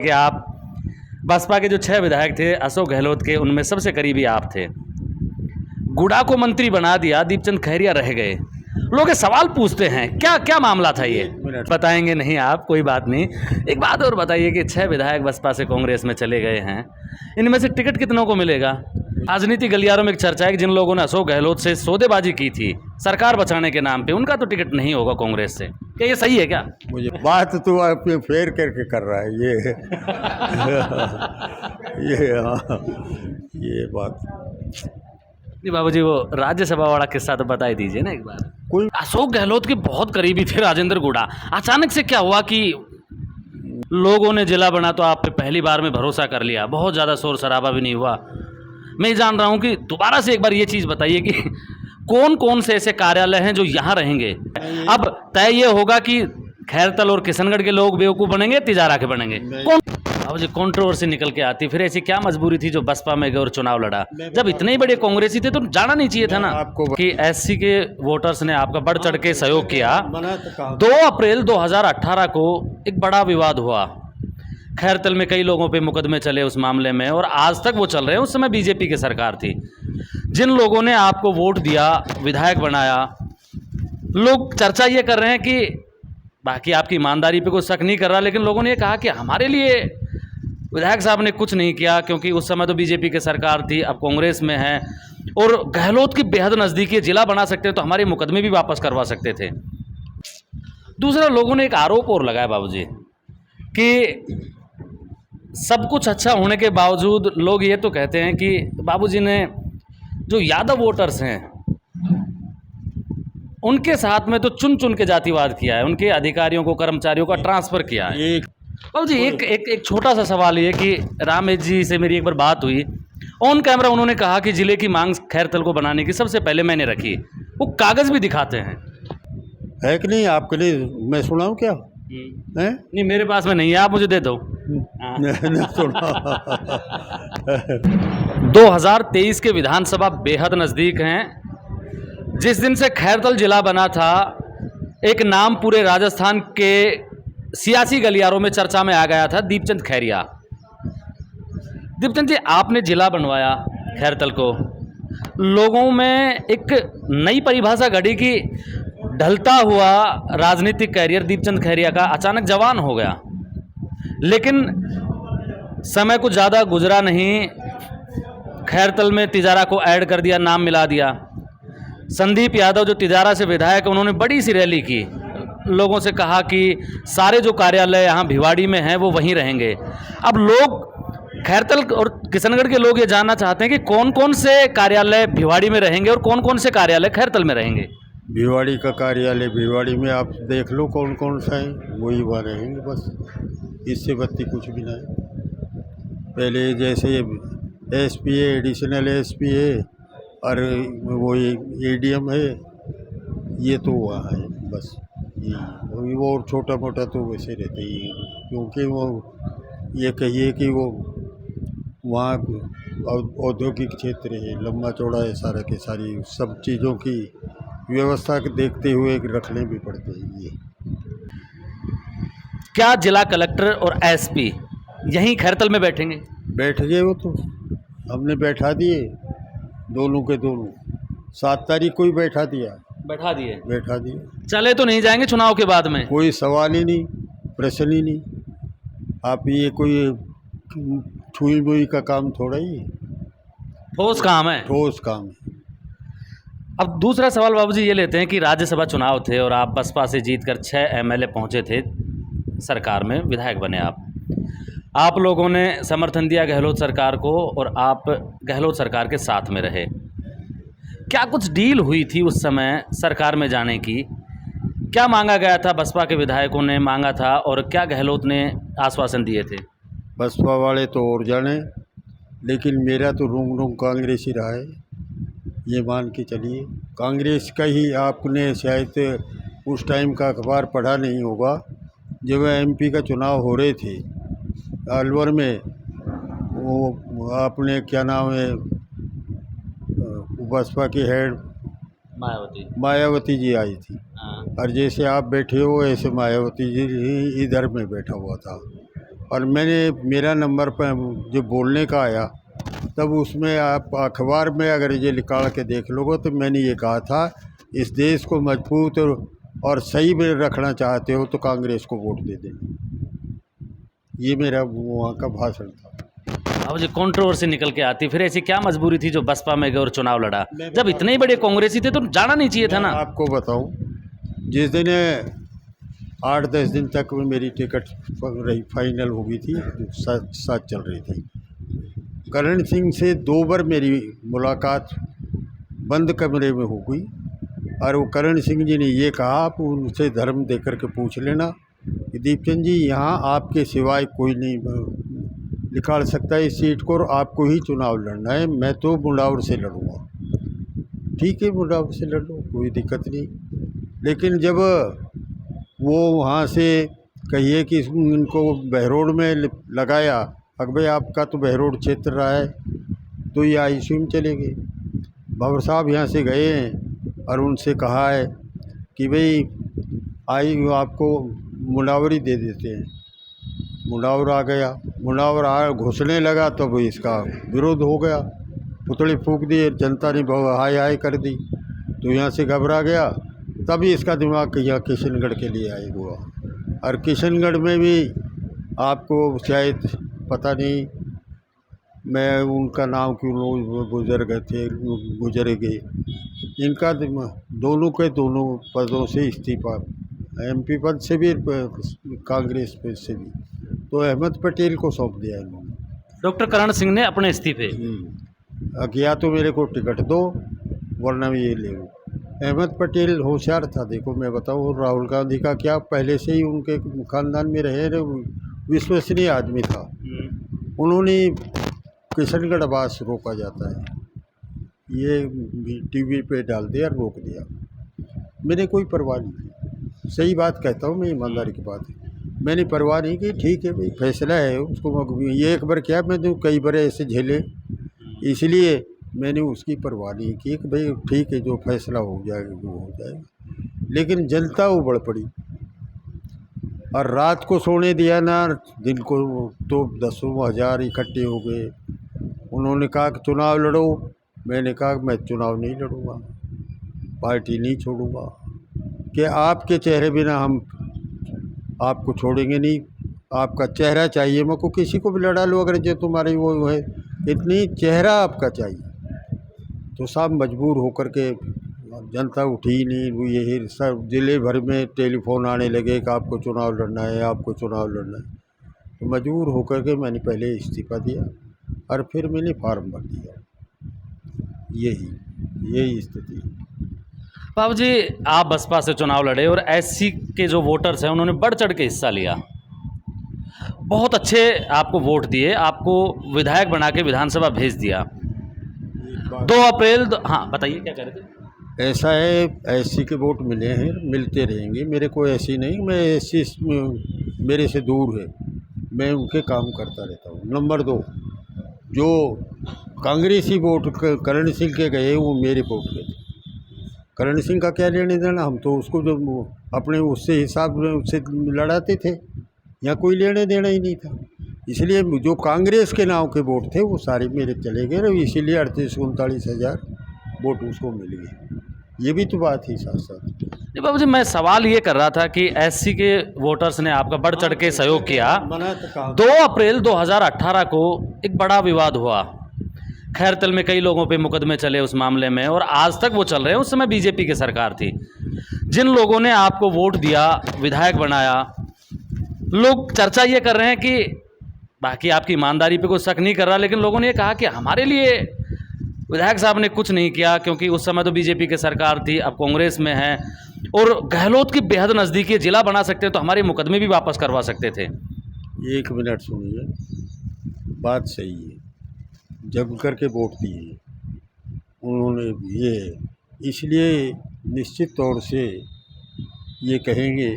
कि आप बसपा के जो 6 विधायक थे अशोक गहलोत के, उनमें सबसे करीबी आप थे। गुडा को मंत्री बना दिया, दीपचंद खैरिया रह गए। लोग ये सवाल पूछते हैं क्या क्या मामला था ये? बताएंगे नहीं आप, कोई बात नहीं। एक बात और बताइए कि 6 विधायक बसपा से कांग्रेस में चले गए हैं, इनमें से टिकट कितनों को मिलेगा? राजनीति गलियारों में एक चर्चा है कि जिन लोगों ने अशोक गहलोत से सौदेबाजी की थी सरकार बचाने के नाम पे, उनका तो टिकट नहीं होगा कांग्रेस से। क्या ये सही है क्या? मुझे बात तो आप फेर करके कर रहा है ये ये बात। जी बाबूजी, वो राज्यसभा वाला किस्सा तो बता ही दीजिए ना एक बार। कोई अशोक गहलोत के बहुत करीबी थे राजेंद्र गुडा, अचानक से क्या हुआ कि लोगों ने जिला बना तो आप पे पहली बार में भरोसा कर लिया, बहुत ज़्यादा शोर शराबा भी नहीं हुआ। मैं जान रहा हूँ कि दोबारा से एक बार ये चीज़ बताइए कि कौन कौन से ऐसे कार्यालय हैं जो यहाँ रहेंगे? अब तय ये होगा कि खैरतल और किशनगढ़ के लोग बेवकूफ़ बनेंगे, तिजारा के बनेंगे। कौन अब जो कंट्रोवर्सी निकल के आती, फिर ऐसी क्या मजबूरी थी जो बसपा में गए और चुनाव लड़ा? जब इतने ही बड़े कांग्रेसी थे तो जाना नहीं चाहिए था ना कि एससी के वोटर्स ने आपका बढ़ चढ़ के सहयोग किया। 2 अप्रैल 2018 को एक बड़ा विवाद हुआ, खैरतल में कई लोगों पे मुकदमे चले उस मामले में, और आज तक वो चल रहे हैं। उस समय बीजेपी की सरकार थी। जिन लोगों ने आपको वोट दिया, विधायक बनाया, लोग चर्चा ये कर रहे हैं कि बाकी आपकी ईमानदारी पे कोई शक नहीं कर रहा, लेकिन लोगों ने ये कहा कि हमारे लिए विधायक साहब ने कुछ नहीं किया, क्योंकि उस समय तो बीजेपी की सरकार थी, अब कांग्रेस में है और गहलोत की बेहद नज़दीकी, जिला बना सकते हैं तो हमारे मुकदमे भी वापस करवा सकते थे। दूसरा, लोगों ने एक आरोप और लगाया बाबूजी कि सब कुछ अच्छा होने के बावजूद लोग ये तो कहते हैं कि बाबूजी ने जो यादव वोटर्स हैं उनके साथ में तो चुन चुन के जातिवाद किया है, उनके अधिकारियों को, कर्मचारियों का ट्रांसफ़र किया है। बाबूजी एक छोटा सा सवाल ये कि रामेश जी से मेरी एक बार बात हुई, ऑन कैमरा उन्होंने कहा कि जिले की मांग खैरतल को बनाने की सबसे पहले मैंने रखी। वो कागज़ भी दिखाते हैं, है कि नहीं? आपके लिए मैं सुनाऊं क्या? हैं? नहीं मेरे पास में नहीं है, आप मुझे दे दो। नहीं सुना 2023 के विधानसभा बेहद नज़दीक हैं। जिस दिन से खैरतल जिला बना था, एक नाम पूरे राजस्थान के सियासी गलियारों में चर्चा में आ गया था, दीपचंद खैरिया। दीपचंद जी, आपने जिला बनवाया खैरतल को, लोगों में एक नई परिभाषा घड़ी कि ढलता हुआ राजनीतिक कैरियर दीपचंद खैरिया का अचानक जवान हो गया। लेकिन समय कुछ ज़्यादा गुजरा नहीं, खैरतल में तिजारा को ऐड कर दिया, नाम मिला दिया। संदीप यादव जो तिजारा से विधायक, उन्होंने बड़ी सी रैली की, लोगों से कहा कि सारे जो कार्यालय यहाँ भिवाड़ी में हैं वो वहीं रहेंगे। अब लोग खैरतल और किशनगढ़ के लोग ये जानना चाहते हैं कि कौन कौन से कार्यालय भिवाड़ी में रहेंगे और कौन कौन से कार्यालय खैरतल में रहेंगे। भिवाड़ी का कार्यालय भिवाड़ी में आप देख लो कौन कौन सा है, वही वहाँ रहेंगे बस, इससे बत्ती कुछ भी नहीं। पहले जैसे एसपी है, एडिशनल एसपी है और वो एडीएम है, ये तो वहाँ है बस। वो और छोटा मोटा तो वैसे रहते ही है, क्योंकि वो ये कहिए कि वो वहाँ औद्योगिक क्षेत्र है, लंबा चौड़ा है सारा के सारी, सब चीज़ों की व्यवस्था के देखते हुए रखने भी पड़ते हैं। ये क्या जिला कलेक्टर और एसपी यहीं खैरतल में बैठेंगे? बैठ गए वो तो, हमने बैठा दिए दोनों के दोनों, 7 तारीख को ही बैठा दिया। बैठा दिए। चले तो नहीं जाएंगे चुनाव के बाद में? कोई सवाल ही नहीं, प्रश्न ही नहीं। आप ये कोई छुई मुई का काम थोड़ा ही है, ठोस काम है। ठोस काम है। अब दूसरा सवाल बाबूजी ये लेते हैं कि राज्यसभा चुनाव थे और आप बसपा से जीतकर 6 एमएलए पहुंचे थे, सरकार में विधायक बने आप लोगों ने समर्थन दिया गहलोत सरकार को और आप गहलोत सरकार के साथ में रहे। क्या कुछ डील हुई थी उस समय सरकार में जाने की? क्या मांगा गया था? बसपा के विधायकों ने मांगा था और क्या गहलोत ने आश्वासन दिए थे? बसपा वाले तो और जाने, लेकिन मेरा तो रूम रूम कांग्रेस ही रहा है, ये मान के चलिए। कांग्रेस का ही, आपने शायद उस टाइम का अखबार पढ़ा नहीं होगा, जब एमपी का चुनाव हो रहे थे अलवर में, वो आपने क्या नाम है, बसपा की हेड मायावती जी आई थी। और जैसे आप बैठे हो ऐसे मायावती जी इधर में बैठा हुआ था। और मेरा नंबर पर जो बोलने का आया, तब उसमें आप अखबार में अगर ये निकाल के देख लोगे तो मैंने ये कहा था, इस देश को मजबूत और सही में रखना चाहते हो तो कांग्रेस को वोट दे देना। ये मेरा वहाँ का भाषण था। अब जो कंट्रोवर्सी निकल के आती, फिर ऐसी क्या मजबूरी थी जो बसपा में गए और चुनाव लड़ा? जब इतने ही बड़े कांग्रेसी थे तो जाना नहीं चाहिए था ना? आपको बताऊं, जिस दिन 8-10 दिन तक मेरी टिकट रही फाइनल हो गई थी, साथ चल रही थी, करण सिंह से 2 बार मेरी मुलाकात बंद कमरे में हो गई। और वो करण सिंह जी ने ये कहा, आप उनसे धर्म दे कर के पूछ लेना कि दीपचंद जी, यहाँ आपके सिवाय कोई नहीं निकाल सकता है इस सीट को, और आपको ही चुनाव लड़ना है। मैं तो मुंडावर से लड़ूंगा। ठीक है, मुंडावर से लड़ लो, कोई दिक्कत नहीं। लेकिन जब वो वहाँ से कहिए कि इनको बहरोड में लगाया, अगर भाई आपका तो बहरोड क्षेत्र रहा है, तो ये ICU में चले गए। बाबर साहब यहाँ से गए हैं और उनसे कहा है कि भाई आपको मुंडावर ही दे देते हैं। मुंडावर आ गया, मुंडावर घुसने लगा तो इसका विरोध हो गया, पुतले फूंक दिए, जनता ने हाय हाय कर दी, तो यहाँ से घबरा गया। तभी इसका दिमाग यहाँ किशनगढ़ के लिए आए हुआ। और किशनगढ़ में भी आपको शायद पता नहीं, मैं उनका नाम क्यों गुजर गए, इनका दोनों के दोनों पदों से इस्तीफा, MP पद से भी, कांग्रेस पद से भी, तो अहमद पटेल को सौंप दिया इन्होंने। डॉक्टर करण सिंह ने अपने इस्तीफे या तो मेरे को टिकट दो वरना मैं ये ले लूँ। अहमद पटेल होशियार था। देखो मैं बताऊँ, राहुल गांधी का क्या, पहले से ही उनके खानदान में रहे, विश्वसनीय आदमी था। उन्होंने किशनगढ़ आवास रोका जाता है, ये TV पे डाल दिया, रोक दिया। मैंने कोई परवाह नहीं, सही बात कहता हूँ मैं, ईमानदारी की बात है, मैंने परवाह नहीं की। ठीक है भाई, फैसला है उसको, ये एक बार क्या, मैं तो कई बार ऐसे झेले, इसलिए मैंने उसकी परवाह नहीं की कि भाई ठीक है, जो फैसला हो जाएगा वो हो जाएगा। लेकिन जनता उबड़ पड़ी और रात को सोने दिया ना, दिन को तो 10,000 इकट्ठे हो गए। उन्होंने कहा कि चुनाव लड़ो, मैंने कहा मैं चुनाव नहीं लड़ूंगा, पार्टी नहीं छोड़ूंगा, कि आपके चेहरे बिना हम आपको छोड़ेंगे नहीं, आपका चेहरा चाहिए। मैं को किसी को भी लड़ा लो, अगर जो तुम्हारी वो है, इतनी चेहरा आपका चाहिए। तो साहब मजबूर होकर के, जनता उठी नहीं, वो यही सब ज़िले भर में टेलीफोन आने लगे कि आपको चुनाव लड़ना है, आपको चुनाव लड़ना है। तो मजबूर होकर के मैंने पहले इस्तीफा दिया और फिर मैंने फार्म भर दिया। यही स्थिति। बाबू जी, आप बसपा से चुनाव लड़े और SC के जो वोटर्स हैं उन्होंने बढ़ चढ़ के हिस्सा लिया, बहुत अच्छे आपको वोट दिए, आपको विधायक बना के विधानसभा भेज दिया। 2 अप्रैल हाँ बताइए क्या कह रहे थे? ऐसा है, SC के वोट मिले हैं, मिलते रहेंगे। मेरे को SC नहीं, मैं SC मेरे से दूर है, मैं उनके काम करता रहता हूँ। नंबर 2, जो कांग्रेसी वोट करण सिंह के गए वो मेरे वोट के थे। करण सिंह का क्या लेने देना, हम तो उसको जो अपने उससे हिसाब उससे लड़ाते थे, यहाँ कोई लेने देना ही नहीं था। इसलिए जो कांग्रेस के नाव के वोट थे वो सारे मेरे चले गए, इसीलिए 38-39 हज़ार वोट उसको मिल गए। ये भी तो बात ही साथ साथ। नहीं बाबू जी, मैं सवाल ये कर रहा था कि SC के वोटर्स ने आपका बढ़ चढ़ के सहयोग किया। 2 अप्रैल 2018 को एक बड़ा विवाद हुआ, खैरतल में कई लोगों पे मुकदमे चले उस मामले में, और आज तक वो चल रहे हैं। उस समय BJP की सरकार थी। जिन लोगों ने आपको वोट दिया, विधायक बनाया, लोग चर्चा ये कर रहे हैं कि, बाकी आपकी ईमानदारी पे कोई शक नहीं कर रहा, लेकिन लोगों ने ये कहा कि हमारे लिए विधायक साहब ने कुछ नहीं किया, क्योंकि उस समय तो BJP की सरकार थी, अब कांग्रेस में है, और गहलोत की बेहद नज़दीकी, जिला बना सकते हैं तो हमारे मुकदमे भी वापस करवा सकते थे। 1 मिनट सुनिए, बात सही है, जब करके वोट दिए उन्होंने, ये इसलिए निश्चित तौर से ये कहेंगे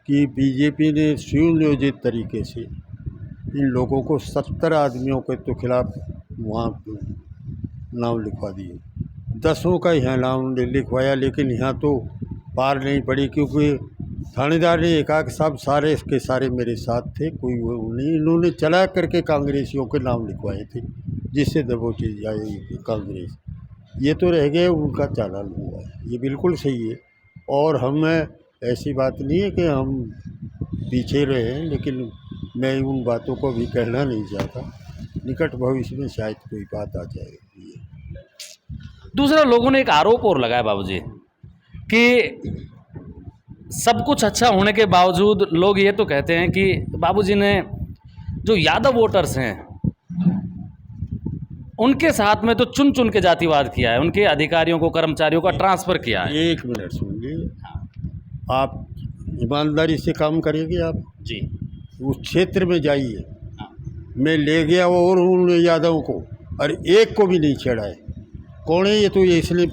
कि BJP ने सुनियोजित तरीके से इन लोगों को 70 आदमियों के तो खिलाफ वहाँ नाम लिखवा दिए, 10 का यहाँ नाम लिखवाया, लेकिन यहाँ तो पार नहीं पड़ी, क्योंकि थानेदार ने एकाक साहब सारे के सारे मेरे साथ थे, कोई वो नहीं, इन्होंने चला करके कांग्रेसियों के नाम लिखवाए थे जिससे दबोची जाए कांग्रेस। ये तो रह गए, उनका चालान हुआ है, ये बिल्कुल सही है। और हम ऐसी बात नहीं है कि हम पीछे रहे, लेकिन मैं उन बातों को भी कहना नहीं चाहता। निकट भविष्य में शायद कोई बात आ जाएगी। दूसरा, लोगों ने एक आरोप और लगाया बाबूजी कि सब कुछ अच्छा होने के बावजूद लोग ये तो कहते हैं कि बाबूजी ने जो यादव वोटर्स हैं उनके साथ में तो चुन चुन के जातिवाद किया है, उनके अधिकारियों को, कर्मचारियों का ट्रांसफ़र किया है। एक मिनट सुनिए, आप ईमानदारी से काम करेंगे, आप जी उस क्षेत्र में जाइए। मैं ले गया और उन यादव को, और एक को भी नहीं छेड़ा है। कौन है ये? तो ये इसलिए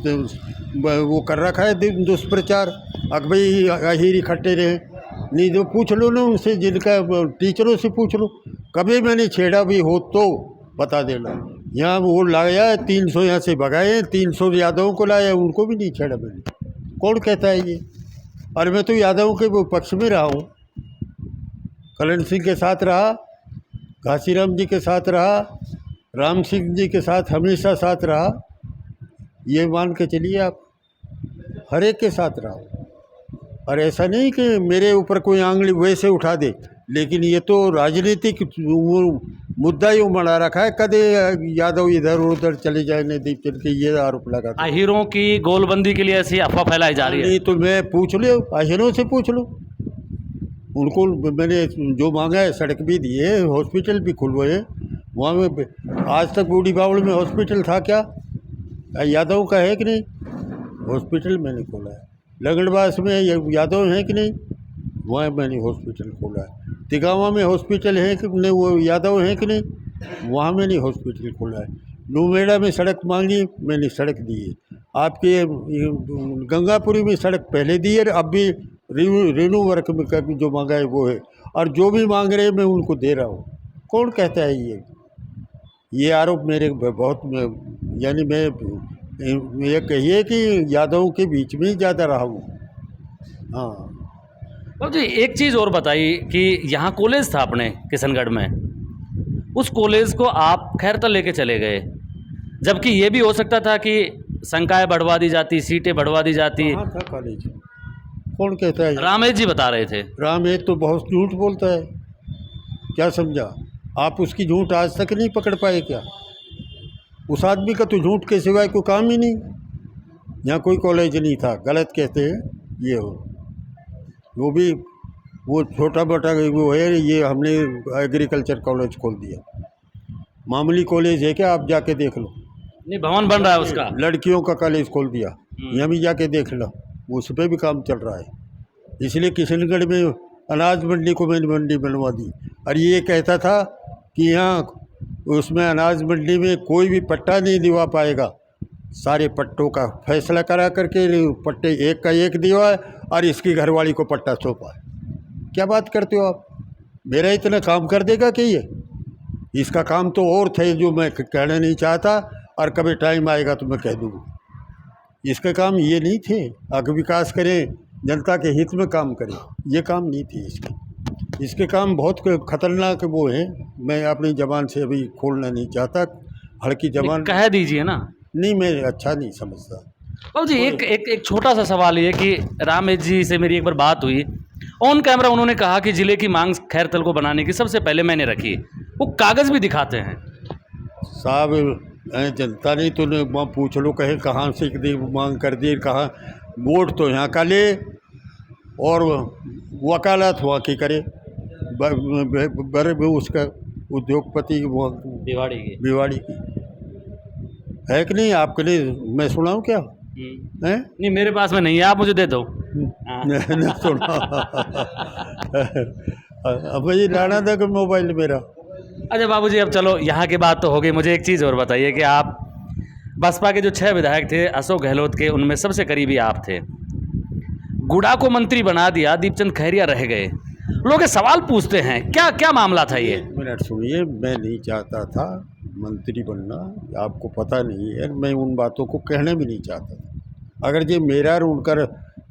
वो कर रखा है दुष्प्रचार, अब भाई अहीर इकट्ठे रहे। नहीं तो पूछ लो ना उनसे, जिनका टीचरों से पूछ लो, कभी मैंने छेड़ा भी हो तो बता देना। यहाँ वो लाया 300 यहाँ से भगाए, 300 यादवों को लाया, उनको भी नहीं छेड़ा मैंने। कौन कहता है ये? और मैं तो यादवों के पक्ष में रहा हूँ, कल्याण सिंह के साथ रहा, घासीराम जी के साथ रहा, राम सिंह जी के साथ हमेशा साथ रहा। ये मान के चलिए आप, हर एक के साथ रहा। और ऐसा नहीं कि मेरे ऊपर कोई आंगली वैसे उठा दे, लेकिन ये तो राजनीतिक मुद्दा ही बना रखा है। कदे यादव इधर उधर चले जाए नदीप चल के, ये आरोप लगा। अहीरों की गोलबंदी के लिए ऐसी अफवाह फैलाई जा रही है। नहीं तो मैं पूछ लो, अहीरों से पूछ लो, उनको मैंने जो मांगा है, सड़क भी दी है, हॉस्पिटल भी खुलवाए। वहाँ में आज तक बूढ़ी बावड़ में हॉस्पिटल था क्या? यादव का है कि नहीं? हॉस्पिटल मैंने खोला है। लगड़बास में यादव हैं कि नहीं? वहाँ मैंने हॉस्पिटल खोला है। तिगावा में हॉस्पिटल है कि नहीं? वो यादव हैं कि नहीं? वहाँ मैंने हॉस्पिटल खोला है। नूमेड़ा में सड़क मांगी, मैंने सड़क दी है। आपके गंगापुरी में सड़क पहले दी है, अब भी रेणु वर्क में जो मांगा है वो है, और जो भी मांग रहे हैं मैं उनको दे रहा हूँ। कौन कहता है ये आरोप मेरे बहुत, यानी मैं ये कहिए कि यादवों के बीच में ही ज़्यादा रहा हूँ। हाँ बाबू जी, एक चीज़ और बताइए कि यहाँ कॉलेज था अपने किशनगढ़ में, उस कॉलेज को आप खैरतल लेके चले गए, जबकि ये भी हो सकता था कि संकाय बढ़वा दी जाती, सीटें बढ़वा दी जाती। कहाँ था कॉलेज? कौन कहता है? रामेश जी बता रहे थे। रामेश तो बहुत झूठ बोलता है, क्या समझा आप? उसकी झूठ आज तक नहीं पकड़ पाए क्या? उस आदमी का तो झूठ के सिवाय कोई काम ही नहीं। यहाँ कोई कॉलेज नहीं था, गलत कहते हैं ये हो। वो भी वो छोटा मोटा वो है, ये हमने एग्रीकल्चर कॉलेज खोल दिया। मामूली कॉलेज है क्या? आप जाके देख लो। नहीं, भवन बन रहा है उसका। लड़कियों का कॉलेज खोल दिया, यहाँ भी जाके देख लो, उस पर भी काम चल रहा है। इसलिए किशनगढ़ में अनाज मंडी को मैंने मंडी बनवा दी। और ये कहता था कि यहाँ उसमें अनाज मंडी में कोई भी पट्टा नहीं दिवा पाएगा। सारे पट्टों का फैसला करा करके पट्टे एक का एक दिवा है, और इसकी घरवाली को पट्टा सौंपा है। क्या बात करते हो आप? मेरा इतना काम कर देगा कि ये? इसका काम तो और थे जो मैं कहना नहीं चाहता, और कभी टाइम आएगा तो मैं कह दूँगा। इसके काम ये नहीं थे, आगे विकास करें, जनता के हित में काम करें, ये काम नहीं थे इसके। इसके काम बहुत खतरनाक वो हैं, मैं अपनी ज़बान से अभी खोलना नहीं चाहता, हल्की ज़बान कह दीजिए ना। नहीं, मैं अच्छा नहीं समझता। बाबू जी, एक छोटा सा सवाल ये कि रामेश जी से मेरी एक बार बात हुई, ऑन कैमरा उन्होंने कहा कि ज़िले की मांग खैरतल को बनाने की सबसे पहले मैंने रखी। वो कागज़ भी दिखाते हैं। साहब जनता नहीं तो वहाँ पूछ लो, कहे कहाँ से मांग कर दी, कहाँ वोट तो यहाँ का ले और वकालत वहाँ की करे। बड़े उसका उद्योगपति दिवाड़ी की भिवाड़ी की है कि नहीं? आपके लिए मैं सुनाऊँ क्या? हैं? नहीं, मेरे पास में नहीं है, आप मुझे दे दो। नहीं सुना। अब ये लाना था कि मोबाइल मेरा। अच्छा बाबूजी, अब चलो यहाँ की बात तो हो गई। मुझे एक चीज़ और बताइए कि आप बसपा के जो 6 विधायक थे अशोक गहलोत के, उनमें सबसे करीबी आप थे। गुड़ा को मंत्री बना दिया, दीपचंद खैरिया रह गए। लोग ये सवाल पूछते हैं, क्या क्या मामला था ये? मिनट सुनिए, मैं नहीं चाहता था मंत्री बनना, आपको पता नहीं है, मैं उन बातों को कहना भी नहीं चाहता था। अगर ये मेरा और उनका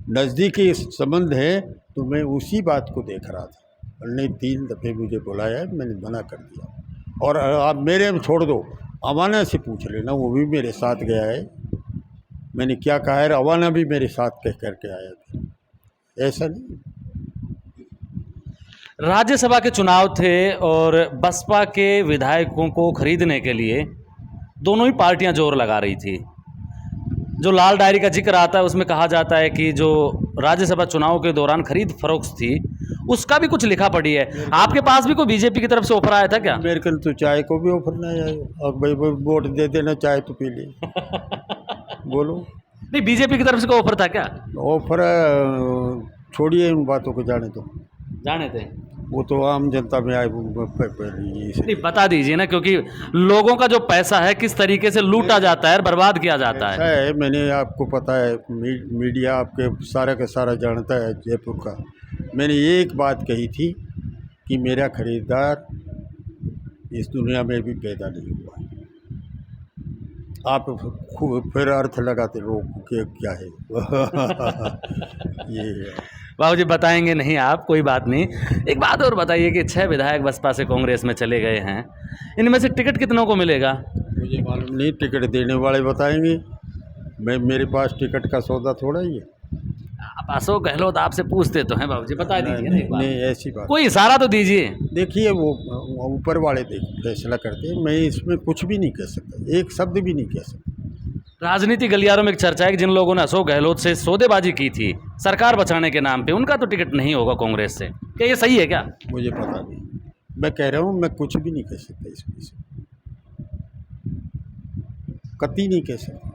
नज़दीकी संबंध है तो मैं उसी बात को देख रहा था। और नहीं 3 दफ़े मुझे बुलाया है, मैंने मना कर दिया। और आप मेरे में छोड़ दो, अवाना से पूछ लेना, वो भी मेरे साथ गया है। मैंने क्या कहा है, अवाना भी मेरे साथ कह करके आया था, ऐसा नहीं। राज्यसभा के चुनाव थे और बसपा के विधायकों को खरीदने के लिए दोनों ही पार्टियां जोर लगा रही थी। जो लाल डायरी का जिक्र आता है उसमें कहा जाता है कि जो राज्यसभा चुनाव के दौरान खरीद फरोख्त थी उसका भी कुछ लिखा पड़ी है। आपके पास भी कोई बीजेपी की तरफ से ऑफर आया था क्या? मेरे को तो चाय को भी ऑफर नहीं आया। अब भाई वोट दे देना, चाय तो पी ले। बोलो। नहीं, बीजेपी की तरफ से कोई ऑफर था क्या? ऑफर छोड़िए उन बातों को, जाने दो। जाने थे, वो तो आम जनता में आए पहले से। नहीं बता दीजिए ना, क्योंकि लोगों का जो पैसा है किस तरीके से लूटा जाता है, बर्बाद किया जाता ऐसा है। है, मैंने आपको पता है, मीडिया आपके सारा का सारा जानता है जयपुर का। मैंने एक बात कही थी कि मेरा खरीदार इस दुनिया में भी पैदा नहीं हुआ। आप फिर अर्थ लगाते लोग के क्या है। ये है। बाबूजी बताएंगे नहीं आप, कोई बात नहीं। एक बात और बताइए कि 6 विधायक बसपा से कांग्रेस में चले गए हैं, इनमें से टिकट कितनों को मिलेगा? मुझे मालूम नहीं, टिकट देने वाले बताएंगे। मेरे पास टिकट का सौदा थोड़ा ही है। आप अशोक गहलोत आपसे पूछते तो हैं बाबूजी, बता दीजिए ना एक बार। नहीं, ऐसी बात कोई इशारा तो दीजिए। देखिए, वो ऊपर वाले फैसला करते हैं। मैं इसमें कुछ भी नहीं कह सकता, एक शब्द भी नहीं कह सकता। राजनीति गलियारों में एक चर्चा है कि जिन लोगों ने अशोक गहलोत से सौदेबाजी की थी सरकार बचाने के नाम पे, उनका तो टिकट नहीं होगा कांग्रेस से। क्या ये सही है क्या? मुझे पता नहीं, मैं कह रहा हूँ, मैं कुछ भी नहीं कह सकता इसमें से, कतई नहीं कह सकता।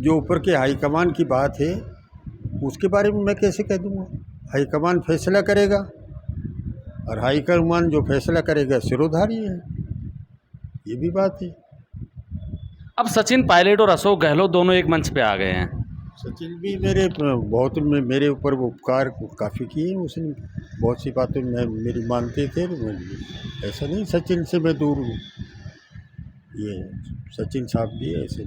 जो ऊपर के हाईकमान की बात है उसके बारे में मैं कैसे कह दूँगा? हाईकमान फैसला करेगा और हाईकमान जो फैसला करेगा सिरोधारी है, ये भी बात है। अब सचिन पायलट और अशोक गहलोत दोनों एक मंच पे आ गए हैं। सचिन भी मेरे ऊपर वो उपकार काफ़ी किए उसने। बहुत सी बातें मेरी मानते थे, ऐसा नहीं सचिन से मैं दूर हूँ। ये सचिन साहब भी ऐसे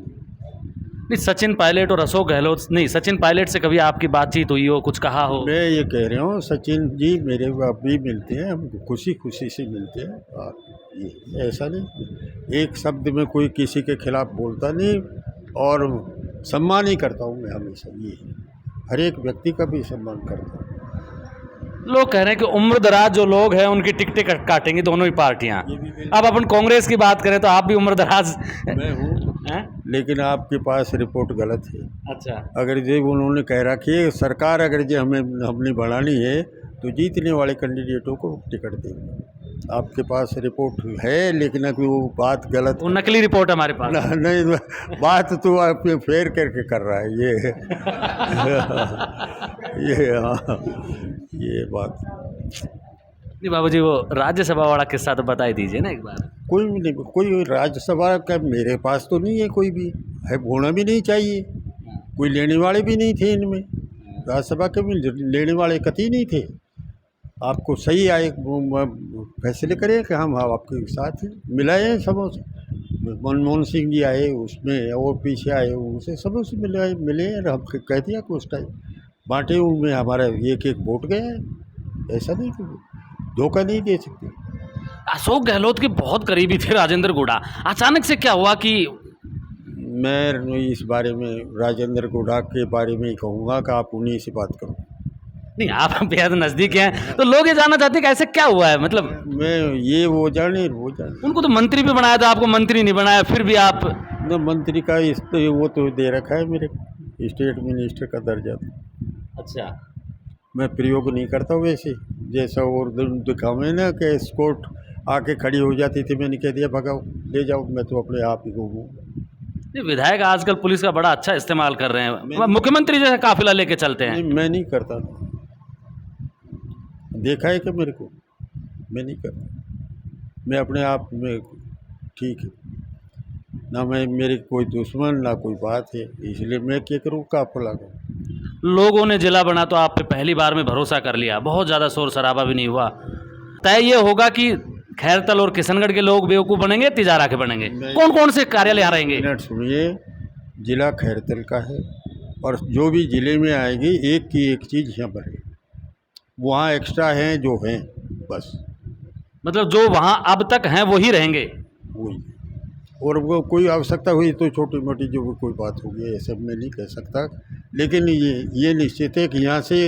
नहीं, सचिन पायलट और अशोक गहलोत नहीं, सचिन पायलट से कभी आपकी बातचीत हुई हो, कुछ कहा हो? मैं ये कह रहा हूँ, सचिन जी मेरे भी मिलते हैं, हम खुशी खुशी से मिलते हैं। और ये ऐसा नहीं, एक शब्द में कोई किसी के खिलाफ बोलता नहीं, और सम्मान ही करता हूँ मैं हमेशा। ये हर एक व्यक्ति का भी सम्मान करता हूँ। लोग कह रहे हैं कि उम्रदराज जो लोग हैं उनकी टिकटें काटेंगी दोनों ही पार्टियां। अब अपन कांग्रेस की बात करें तो आप भी उम्रदराज मैं हूँ, लेकिन आपके पास रिपोर्ट गलत है। अच्छा, अगर जो उन्होंने कह रखी है सरकार, अगर जो हमने बढ़ानी है तो जीतने वाले कैंडिडेटों को टिकट देंगे। आपके पास रिपोर्ट है, लेकिन अभी वो बात गलत वो नकली रिपोर्ट है हमारे पास। नहीं, बात तो आप फेर करके कर रहा है ये। ये बात नहीं बाबूजी, वो राज्यसभा वाला किस्सा तो बता ही दीजिए ना एक बार। कोई भी नहीं, कोई राज्यसभा का मेरे पास तो नहीं है, कोई भी है, होना भी नहीं चाहिए। कोई लेने वाले भी नहीं थे इनमें, राज्यसभा के भी लेने वाले कतई नहीं थे। आपको सही आए फैसले करें कि हम आपके साथ हैं, मिलाए हैं सबों से। मनमोहन सिंह जी आए उसमें, और पीछे आए उनसे, सबों से मिले और हम कह दिया कि उस टाइम बांटे, उनमें हमारा एक एक वोट गया है। ऐसा नहीं, धोखा नहीं दे सकते। अशोक गहलोत के बहुत करीबी थे राजेंद्र गुड़ा, अचानक से क्या हुआ कि? मैं इस बारे में राजेंद्र गुड़ा के बारे में ही कहूँगा कि आप उन्हीं से बात करो। नहीं, आप बेहद नज़दीक हैं तो लोग ये जानना चाहते हैं कि ऐसे क्या हुआ है, मतलब मैं ये वो जाने उनको तो मंत्री भी बनाया था, आपको मंत्री नहीं बनाया, फिर भी आप न मंत्री का वो तो दे रखा है, मेरे स्टेट मिनिस्टर का दर्जा। अच्छा, मैं प्रयोग नहीं करता वैसे, जैसा और दिखावे ना कि एस्कॉर्ट आके खड़ी हो जाती थी, मैंने कह दिया भगाओ ले जाओ, मैं तो अपने आप ही घूमूँ। ये विधायक आजकल पुलिस का बड़ा अच्छा इस्तेमाल कर रहे हैं, मुख्यमंत्री जैसा काफिला लेके चलते हैं। मैं नहीं करता, देखा है कि मेरे को, मैं नहीं करता। मैं अपने आप में ठीक है ना, मैं मेरे कोई दुश्मन ना कोई बात है, इसलिए मैं क्या करूँ, काफिला करूँ। लोगों ने जिला बना तो आप पे पहली बार में भरोसा कर लिया, बहुत ज़्यादा शोर शराबा भी नहीं हुआ। तय ये होगा कि खैरतल और किशनगढ़ के लोग बेवकूफ़ बनेंगे, तिजारा के बनेंगे? कौन कौन से कार्यालय यहाँ रहेंगे? मिनट सुनिए, जिला खैरतल का है और जो भी ज़िले में आएगी एक की एक चीज़ यहाँ पर है, वहाँ एक्स्ट्रा हैं जो हैं, बस मतलब जो वहाँ अब तक हैं वही रहेंगे। वही। और वो कोई आवश्यकता हुई तो छोटी मोटी जो भी कोई बात होगी, ये सब मैं नहीं कह सकता, लेकिन ये निश्चित है कि यहाँ से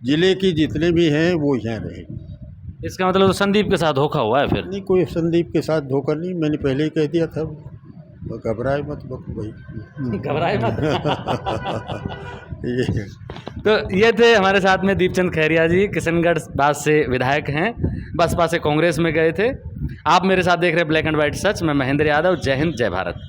ज़िले की जितने भी हैं वो यहाँ रहेंगे। इसका मतलब तो संदीप के साथ धोखा हुआ है फिर। नहीं, कोई संदीप के साथ धोखा नहीं, मैंने पहले ही कह दिया था, घबराए मत भाई। घबराए मत। ये तो ये थे हमारे साथ में दीपचंद खैरिया जी, किशनगढ़ बास से विधायक हैं, बसपा से कांग्रेस में गए थे। आप मेरे साथ देख रहे हैं ब्लैक एंड व्हाइट सच। मैं महेंद्र यादव। जय हिंद, जय भारत।